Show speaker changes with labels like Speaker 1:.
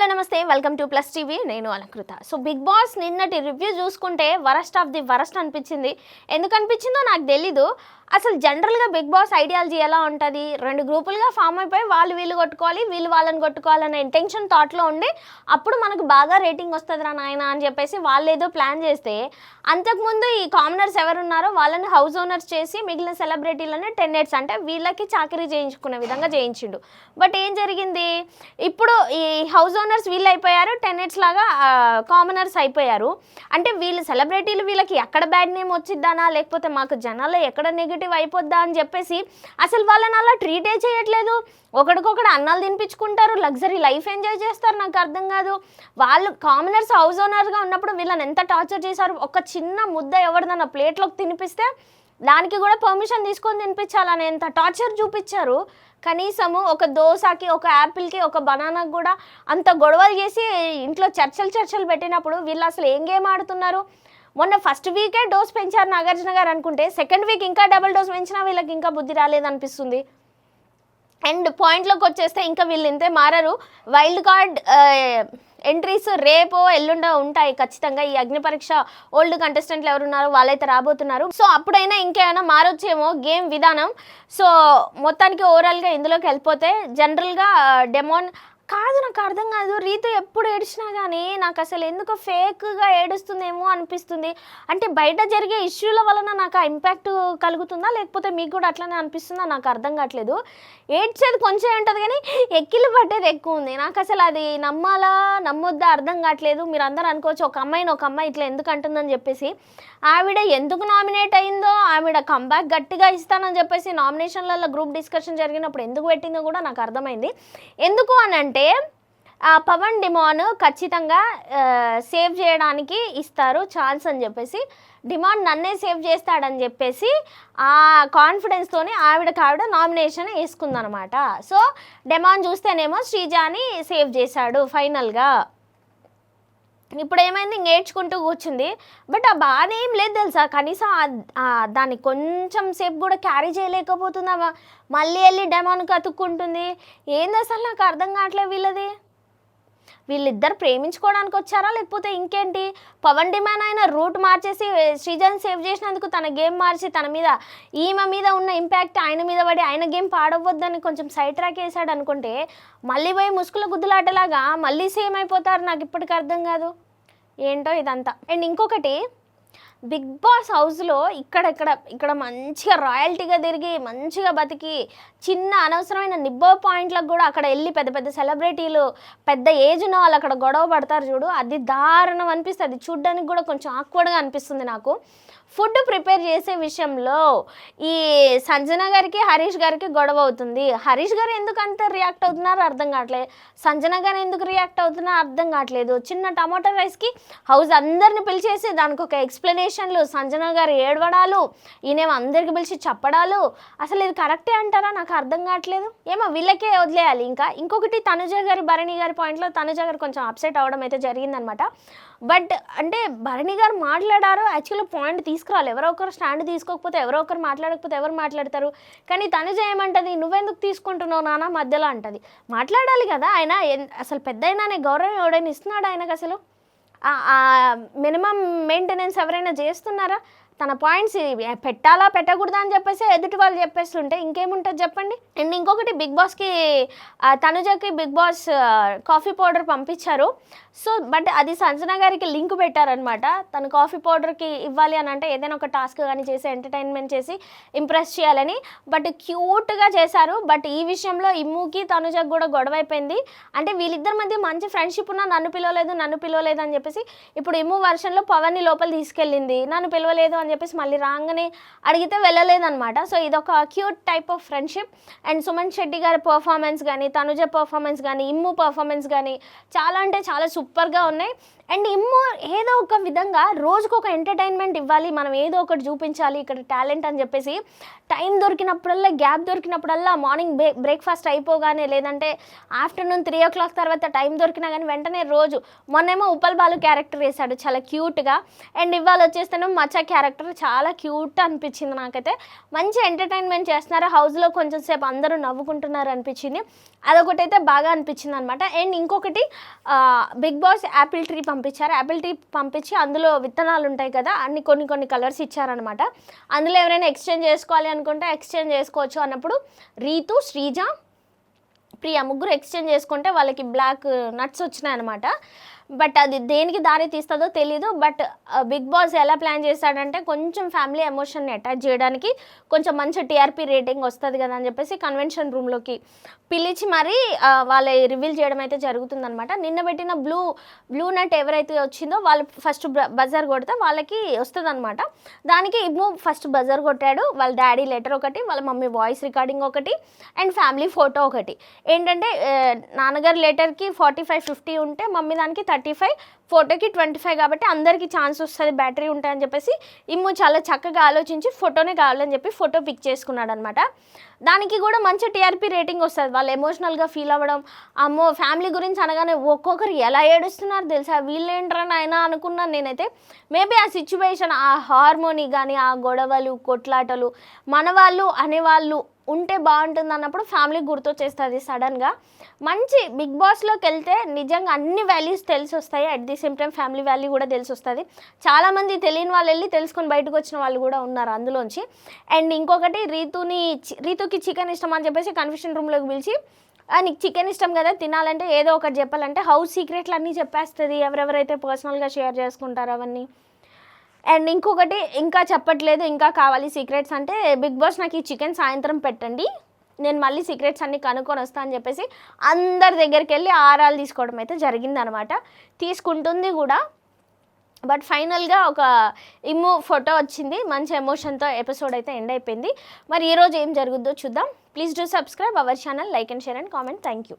Speaker 1: Hello నమస్తే, welcome to plus TV. నేను Alankrita. So big boss నిన్నటి రివ్యూ చూసుకుంటే వరస్ట్ ఆఫ్ ది వరస్ట్ అనిపించింది. ఎందుకు అనిపించిందో నాకు తెలీదు. అసలు జనరల్గా బిగ్ బాస్ ఐడియాలజీ ఎలా ఉంటుంది, రెండు గ్రూపులుగా ఫామ్ అయిపోయి వాళ్ళు వీళ్ళు కొట్టుకోవాలి, వీళ్ళు వాళ్ళని కొట్టుకోవాలనే ఇంటెన్షన్ థాట్లో ఉండి అప్పుడు మనకు బాగా రేటింగ్ వస్తుంది రా నాయన అని చెప్పేసి వాళ్ళు ఏదో ప్లాన్ చేస్తే, అంతకుముందు ఈ కామనర్స్ ఎవరున్నారో వాళ్ళని హౌస్ ఓనర్స్ చేసి మిగిలిన సెలబ్రిటీలని 10 nights అంటే వీళ్ళకి చాకరీ చేయించుకునే విధంగా చేయించిండు. బట్ ఏం జరిగింది, ఇప్పుడు ఈ హౌస్ ఓనర్స్ వీళ్ళు అయిపోయారు, 10 nights లాగా కామనర్స్ అయిపోయారు. అంటే వీళ్ళు సెలబ్రిటీలు వీళ్ళకి ఎక్కడ బ్యాడ్ నేమ్ వచ్చిద్దానా, లేకపోతే మాకు జనాల్లో ఎక్కడ నెగిటివ్ అయిపోద్దా అని చెప్పేసి అసలు వాళ్ళని అలా ట్రీటే చేయట్లేదు. ఒకడికొకడు అన్నాలు తినిపించుకుంటారు, లగ్జరీ లైఫ్ ఎంజాయ్ చేస్తారు. నాకు అర్థం కాదు. వాళ్ళు కామనర్స్ హౌస్ ఓనర్గా ఉన్నప్పుడు వీళ్ళని ఎంత టార్చర్ చేశారు. ఒక చిన్న ముద్ద ఎవరిదన్నా ప్లేట్లోకి తినిపిస్తే దానికి కూడా పర్మిషన్ తీసుకొని తినిపించాలని ఎంత టార్చర్ చూపించారు. కనీసము ఒక దోసకి, ఒక యాపిల్కి, ఒక బనానాకి కూడా అంత గొడవలు చేసి ఇంట్లో చర్చలు పెట్టినప్పుడు వీళ్ళు అసలు ఏం గేమ్ ఆడుతున్నారు. మొన్న ఫస్ట్ వీకే డోస్ పెంచారు నాగార్జున గారు అనుకుంటే, సెకండ్ వీక్ ఇంకా డబుల్ డోస్ పెంచినా వీళ్ళకి ఇంకా బుద్ధి రాలేదనిపిస్తుంది. అండ్ పాయింట్లోకి వచ్చేస్తే ఇంకా వీళ్ళు ఇంతే మారరు. వైల్డ్ కార్డ్ ఎంట్రీస్ రేపో ఎల్లుండో ఉంటాయి ఖచ్చితంగా. ఈ అగ్ని పరీక్ష ఓల్డ్ కంటెస్టెంట్లు ఎవరున్నారో వాళ్ళైతే రాబోతున్నారు. సో అప్పుడైనా ఇంకేమైనా మారొచ్చేమో గేమ్ విధానం. సో మొత్తానికి ఓవరాల్గా ఇందులోకి వెళ్ళిపోతే జనరల్గా డెమోన్ కాదు, నాకు అర్థం కాదు. రీతు ఎప్పుడు ఏడ్చినా కానీ నాకు అసలు ఎందుకో ఫేక్గా ఏడుస్తుందేమో అనిపిస్తుంది. అంటే బయట జరిగే ఇష్యూల వలన నాకు ఆ ఇంపాక్ట్ కలుగుతుందా, లేకపోతే మీకు కూడా అట్లనే అనిపిస్తుందా, నాకు అర్థం కావట్లేదు. ఏడ్చేది కొంచెం ఉంటుంది కానీ ఎక్కిలు పట్టేది ఎక్కువ ఉంది. నాకు అసలు అది నమ్మాలా నమ్మొద్దా అర్థం కావట్లేదు. మీరు అందరూ అనుకోవచ్చు ఒక అమ్మాయి ఇట్లా ఎందుకు అంటుందని చెప్పేసి. ఆవిడ ఎందుకు నామినేట్ అయిందో, ఆవిడ కంబ్యాక్ గట్టిగా ఇస్తానని చెప్పేసి నామినేషన్లలో గ్రూప్ డిస్కషన్ జరిగినప్పుడు ఎందుకు పెట్టిందో కూడా నాకు అర్థమైంది. ఎందుకు అని అంటే పవన్ డిమాండ్ ఖచ్చితంగా సేవ్ చేయడానికి ఇస్తారు ఛాన్స్ అని చెప్పేసి, డిమాండ్ నన్నే సేవ్ చేస్తాడని చెప్పేసి ఆ కాన్ఫిడెన్స్తోనే ఆవిడ నామినేషన్ వేసుకుందనమాట. సో డిమాండ్ చూస్తేనేమో శ్రీజాని సేవ్ చేశాడు ఫైనల్గా. ఇప్పుడు ఏమైంది, నేర్చుకుంటూ కూర్చుంది. బట్ ఆ బాధ ఏం లేదు తెలుసా, కనీసం దాన్ని కొంచెం సేపు కూడా క్యారీ చేయలేకపోతుందా. మళ్ళీ వెళ్ళి డెమాన్కి అతుక్కుంటుంది. ఏంది అసలు నాకు అర్థం కావట్లేదు. వీళ్ళిద్దరు ప్రేమించుకోవడానికి వచ్చారా లేకపోతే ఇంకేంటి. పవన్ డిమాండ్ ఆయన రూట్ మార్చేసి శ్రీజాని సేవ్ చేసినందుకు తన గేమ్ మార్చి తన మీద ఈమె మీద ఉన్న ఇంపాక్ట్ ఆయన మీద పడి ఆయన గేమ్ పాడవద్దని కొంచెం సైడ్ ట్రాక్ వేసాడు అనుకుంటే, మళ్ళీ పోయి ముసుగుల గుద్దులాటలాగా మళ్ళీ సేమ్ అయిపోతారు. నాకు ఇప్పటికి అర్థం కాదు ఏంటో ఇదంతా. అండ్ ఇంకొకటి, బిగ్ బాస్ హౌస్లో ఇక్కడ మంచిగా రాయల్టీగా తిరిగి మంచిగా బతికి చిన్న అనవసరమైన నిబ్బో పాయింట్లకు కూడా అక్కడ వెళ్ళి పెద్ద పెద్ద సెలబ్రిటీలు పెద్ద ఏజ్ ఉన్న వాళ్ళు అక్కడ గొడవ పడతారు చూడు, అది దారుణం అనిపిస్తుంది. చూడ్డానికి కూడా కొంచెం ఆక్వర్డ్గా అనిపిస్తుంది నాకు. ఫుడ్ ప్రిపేర్ చేసే విషయంలో ఈ సంజన గారికి హరీష్ గారికి గొడవ అవుతుంది. హరీష్ గారు ఎందుకు అంత రియాక్ట్ అవుతున్నారో అర్థం కావట్లేదు, సంజన గారు ఎందుకు రియాక్ట్ అవుతున్నారో అర్థం కావట్లేదు. చిన్న టమాటో రైస్కి హౌస్ అందరిని పిలిచేసి దానికి ఒక ఎక్స్ప్లెనేషన్లు, సంజన గారు ఏడవడాలు, ఈయనేమో అందరికి పిలిచి చెప్పడాలు. అసలు ఇది కరెక్టే అంటారా, నాకు అర్థం కావట్లేదు. ఏమో వీళ్ళకే వదిలేయాలి. ఇంకొకటి తనుజ గారి భరణి గారి పాయింట్లో తనుజ గారు కొంచెం అప్సెట్ అవ్వడం అయితే జరిగిందనమాట. బట్ అంటే భరణి గారు మాట్లాడారు, యాక్చువల్గా పాయింట్ తీసుకురావాలి. ఎవరో ఒకరు స్టాండ్ తీసుకోకపోతే, ఎవరో ఒకరు మాట్లాడకపోతే ఎవరు మాట్లాడతారు. కానీ తనుజ ఏమంటుంది, నువ్వెందుకు తీసుకుంటున్నావు నాన్న మధ్యలో అంటది. మాట్లాడాలి కదా ఆయన. అసలు పెద్ద అయినా గౌరవం ఎవడైనా ఇస్తున్నాడు ఆయనకు? అసలు మినిమం మెయింటెనెన్స్ ఎవరైనా చేస్తున్నారా? తన పాయింట్స్ పెట్టాలా పెట్టకూడదా అని చెప్పేసి ఎదుటి వాళ్ళు చెప్పేస్తుంటే ఇంకేముంటుంది చెప్పండి. అండ్ ఇంకొకటి, బిగ్ బాస్కి తనుజకి బిగ్ బాస్ కాఫీ పౌడర్ పంపించారు. సో బట్ అది సంజన గారికి లింక్ పెట్టారనమాట. తను కాఫీ పౌడర్కి ఇవ్వాలి అని అంటే ఏదైనా ఒక టాస్క్ కానీ చేసి ఎంటర్టైన్మెంట్ చేసి ఇంప్రెస్ చేయాలని. బట్ క్యూట్గా చేశారు. బట్ ఈ విషయంలో ఇమ్ముకి తనుజకి కూడా గొడవ అయిపోయింది. అంటే వీళ్ళిద్దరి మధ్య మంచి ఫ్రెండ్షిప్ ఉన్నా నన్ను పిలవలేదు అని చెప్పేసి ఇప్పుడు ఇమ్ము వర్షన్లో పవన్ని లోపల తీసుకెళ్ళింది, నన్ను పిలవలేదు అని చెప్పేసి మళ్ళీ రాగానే అడిగితే వెళ్ళలేదన్నమాట. సో ఇదొక cute type of friendship. And Suman Shetty గారి పర్ఫార్మెన్స్ కానీ, తనుజ పర్ఫార్మెన్స్ కానీ, ఇమ్ము పర్ఫార్మెన్స్ కానీ చాలా అంటే చాలా సూపర్గా ఉన్నాయి. అండ్ ఇమ్ము ఏదో ఒక విధంగా రోజుకు ఒక ఎంటర్టైన్మెంట్ ఇవ్వాలి, మనం ఏదో ఒకటి చూపించాలి ఇక్కడ టాలెంట్ అని చెప్పేసి టైం దొరికినప్పుడల్లా, గ్యాప్ దొరికినప్పుడల్లా, మార్నింగ్ బ్రేక్ఫాస్ట్ అయిపోగానే, లేదంటే ఆఫ్టర్నూన్ 3 o'clock తర్వాత టైం దొరికినా కానీ వెంటనే రోజు, మొన్నేమో ఉప్పల్ బాలు క్యారెక్టర్ వేశాడు చాలా క్యూట్గా. అండ్ ఇవాళ వచ్చేస్తేనే మచ్చా క్యారెక్టర్ క్యారెక్టర్ చాలా క్యూట్ అనిపించింది నాకైతే. మంచి ఎంటర్టైన్మెంట్ చేస్తున్నారు, హౌస్లో కొంచెం సేపు అందరూ నవ్వుకుంటున్నారు అనిపించింది. అదొకటైతే బాగా అనిపించింది అనమాట. అండ్ ఇంకొకటి బిగ్ బాస్ యాపిల్ ట్రీ పంపించారు. యాపిల్ ట్రీ పంపించి అందులో విత్తనాలు ఉంటాయి కదా, అన్ని కొన్ని కలర్స్ ఇచ్చారనమాట. అందులో ఎవరైనా ఎక్స్చేంజ్ చేసుకోవాలి అనుకుంటే ఎక్స్చేంజ్ చేసుకోవచ్చు అన్నప్పుడు రీతు, శ్రీజ, ప్రియా ముగ్గురు ఎక్స్చేంజ్ చేసుకుంటే వాళ్ళకి బ్లాక్ నట్స్ వచ్చినాయి అనమాట. బట్ అది దేనికి దారి తీస్తుందో తెలీదు. బట్ బిగ్ బాస్ ఎలా ప్లాన్ చేశాడంటే కొంచెం ఫ్యామిలీ ఎమోషన్ని అటాచ్ చేయడానికి, కొంచెం మంచి టీఆర్పీ రేటింగ్ వస్తుంది కదా అని చెప్పేసి కన్వెన్షన్ రూమ్లోకి పిలిచి మరీ వాళ్ళ రివీల్ చేయడం అయితే జరుగుతుందనమాట. నిన్న పెట్టిన బ్లూ నట్ ఎవరైతే వచ్చిందో వాళ్ళు ఫస్ట్ బజర్ కొడితే వాళ్ళకి వస్తుంది అనమాట. దానికి ఇమ్ము ఫస్ట్ బజర్ కొట్టాడు. వాళ్ళ డాడీ లెటర్ ఒకటి, వాళ్ళ మమ్మీ వాయిస్ రికార్డింగ్ ఒకటి, అండ్ ఫ్యామిలీ ఫోటో ఒకటి. ఏంటంటే నాన్నగారు లెటర్కి 45-50 ఉంటే మమ్మీ దానికి 35, ఫోటోకి 25 కాబట్టి అందరికీ ఛాన్స్ వస్తుంది, బ్యాటరీ ఉంటాయని చెప్పేసి ఇమ్ము చాలా చక్కగా ఆలోచించి ఫోటోనే కావాలని చెప్పి ఫోటో పిక్ చేసుకున్నాడు అనమాట. దానికి కూడా మంచి టీఆర్పీ రేటింగ్ వస్తుంది. వాళ్ళు ఎమోషనల్గా ఫీల్ అవ్వడం, అమ్మో ఫ్యామిలీ గురించి అనగానే ఒక్కొక్కరు ఎలా ఏడుస్తున్నారు తెలుసా, వీళ్ళేంట్రా నాయనా అనుకున్నాను నేనైతే. మేబీ ఆ సిచ్యువేషన్, ఆ హార్మోనీ కానీ, ఆ గొడవలు కొట్లాటలు మన వాళ్ళు అనేవాళ్ళు ఉంటే బాగుంటుంది అన్నప్పుడు ఫ్యామిలీ గుర్తొచ్చేస్తుంది సడన్గా. మంచి బిగ్ బాస్లోకి వెళ్తే నిజంగా అన్ని వాల్యూస్ తెలిసి వస్తాయి, at the same time family value కూడా తెలిసి వస్తుంది. చాలామంది తెలియని వాళ్ళు వెళ్ళి తెలుసుకొని బయటకు వచ్చిన వాళ్ళు కూడా ఉన్నారు అందులోంచి. అండ్ ఇంకొకటి రీతుకి చికెన్ ఇష్టం అని చెప్పేసి కన్ఫ్యూషన్ రూమ్లోకి పిలిచి, నీకు చికెన్ ఇష్టం కదా తినాలంటే ఏదో ఒకటి చెప్పాలంటే హౌస్ సీక్రెట్లు అన్నీ చెప్పేస్తుంది, ఎవరెవరైతే పర్సనల్గా షేర్ చేసుకుంటారో అవన్నీ. అండ్ ఇంకొకటి ఇంకా చెప్పట్లేదు, ఇంకా కావాలి సీక్రెట్స్ అంటే, బిగ్ బాస్ నాకు ఈ చికెన్ సాయంత్రం పెట్టండి, నేను మళ్ళీ సీక్రెట్స్ అన్నీ కనుక్కొని వస్తాను అని చెప్పేసి అందరి దగ్గరికి వెళ్ళి ఆరాలు తీసుకోవడం అయితే జరిగిందనమాట. తీసుకుంటుంది కూడా. బట్ ఫైనల్గా ఒక ఇమ్ము ఫోటో వచ్చింది, మంచి ఎమోషన్తో ఎపిసోడ్ అయితే ఎండ్ అయిపోయింది. మరి ఈరోజు ఏం జరుగుద్దో చూద్దాం. Please do subscribe our channel, like and share and comment. Thank you.